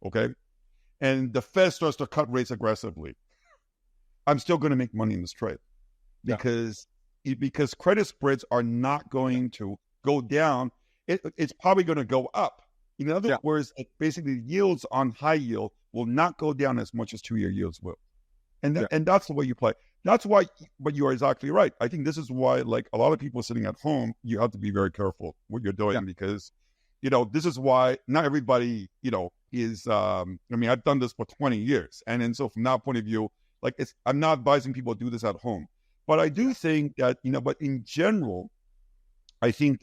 okay, and the Fed starts to cut rates aggressively, I'm still going to make money in this trade because credit spreads are not going to go down. It's probably going to go up. In other words, basically yields on high yield will not go down as much as 2-year yields will. And that's the way you play. That's why, but you are exactly right. I think this is why, like a lot of people sitting at home, you have to be very careful what you're doing because, this is why not everybody, is, I mean, I've done this for 20 years. And so from that point of view, like I'm not advising people to do this at home, but I do think that, but in general, I think,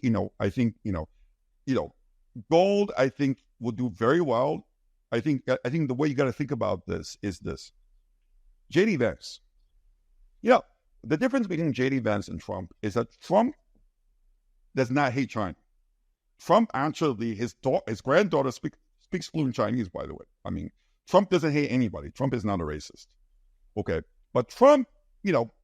gold, I think will do very well. I think the way you got to think about this is this. JD Vance. The difference between JD Vance and Trump is that Trump does not hate China. Trump actually, his granddaughter speaks fluent Chinese, by the way. I mean, Trump doesn't hate anybody. Trump is not a racist. Okay. But Trump,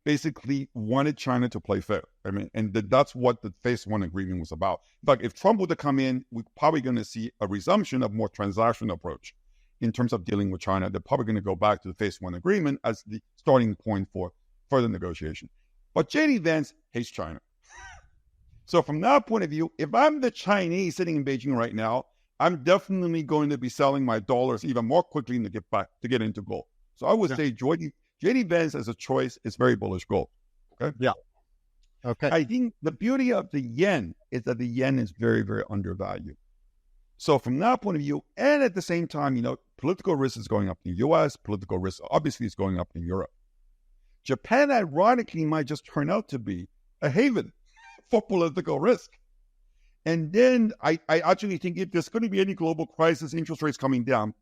basically wanted China to play fair. I mean, and that's what the Phase 1 agreement was about. In fact, if Trump were to come in, we're probably going to see a resumption of more transactional approach in terms of dealing with China. They're probably going to go back to the Phase 1 agreement as the starting point for further negotiation. But JD Vance hates China. So from that point of view, if I'm the Chinese sitting in Beijing right now, I'm definitely going to be selling my dollars even more quickly to get into gold. So I would say JD Vance as a choice is very bullish gold. Okay.
Yeah. Okay.
I think the beauty of the yen is that the yen is very, very undervalued. So from that point of view, and at the same time, political risk is going up in the U.S., political risk obviously is going up in Europe. Japan, ironically, might just turn out to be a haven for political risk. And then I actually think if there's going to be any global crisis, interest rates coming down,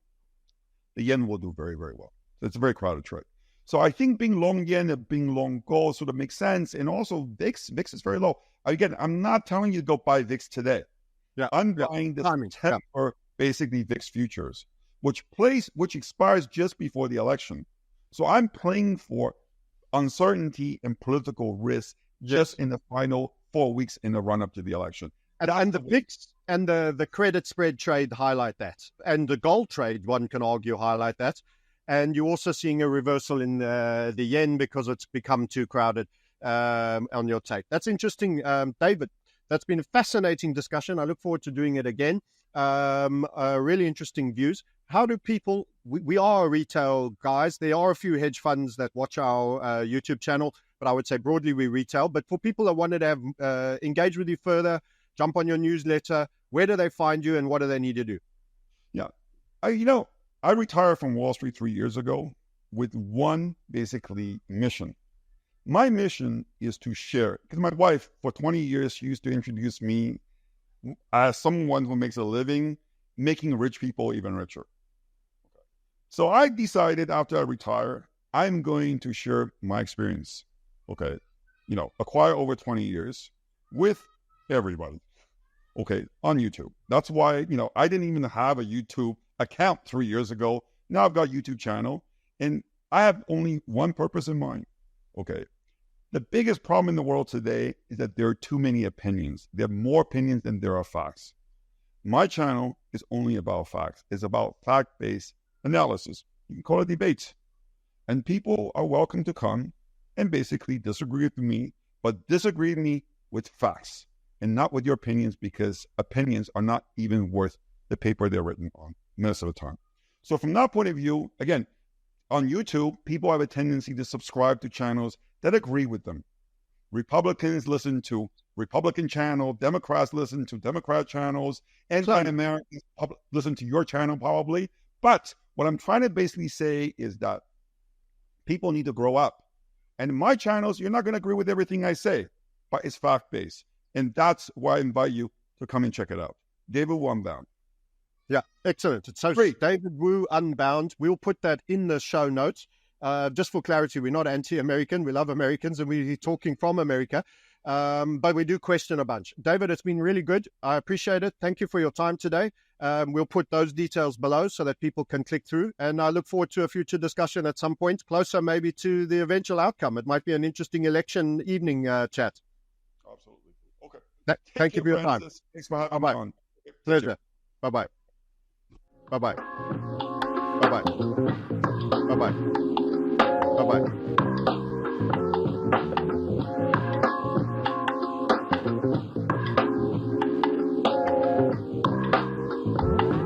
the yen will do very, very well. So it's a very crowded trade. So I think being long yen and being long gold sort of makes sense. And also VIX is very low. Again, I'm not telling you to go buy VIX today. I'm buying the September basically VIX futures, which expires just before the election. So I'm playing for uncertainty and political risk just in the final 4 weeks in the run-up to the election.
And the VIX and the credit spread trade highlight that. And the gold trade, one can argue, highlight that. And you're also seeing a reversal in the yen because it's become too crowded on your take. That's interesting, David. That's been a fascinating discussion. I look forward to doing it again. Really interesting views. How do people, we are retail guys. There are a few hedge funds that watch our YouTube channel, but I would say broadly we retail. But for people that wanted to have engage with you further, jump on your newsletter, where do they find you and what do they need to do?
Yeah. I retired from Wall Street 3 years ago with one basically mission. My mission is to share, because my wife for 20 years, she used to introduce me as someone who makes a living making rich people even richer. So I decided after I retire, I'm going to share my experience. Okay. Acquire over 20 years with everybody. Okay. On YouTube. That's why, I didn't even have a YouTube account 3 years ago. Now I've got a YouTube channel and I have only one purpose in mind. Okay. The biggest problem in the world today is that there are too many opinions. There are more opinions than there are facts. My channel is only about facts. It's about fact-based analysis. You can call it debate. And people are welcome to come and basically disagree with me, but disagree with me with facts and not with your opinions, because opinions are not even worth the paper they're written on most of the time. So from that point of view, again, on YouTube, people have a tendency to subscribe to channels that agree with them. Republicans listen to Republican channel, Democrats listen to Democrat channels, anti-Americans listen to your channel probably. But what I'm trying to basically say is that People need to grow up. And in my channels, you're not going to agree with everything I say, but it's fact-based. And that's why I invite you to come and check it out. David Wu Unbound.
Yeah, excellent. It's so
Great.
David Wu Unbound. We'll put that in the show notes. Just for clarity, we're not anti-American. We love Americans and we're talking from America. But we do question a bunch. David, it's been really good. I appreciate it. Thank you for your time today. We'll put those details below so that people can click through. And I look forward to a future discussion at some point, closer maybe to the eventual outcome. It might be an interesting election evening chat.
Absolutely. Okay.
Thank you for your time.
Thanks for having me on.
Pleasure. Bye-bye. Bye-bye. Bye-bye. Bye-bye. Bye-bye.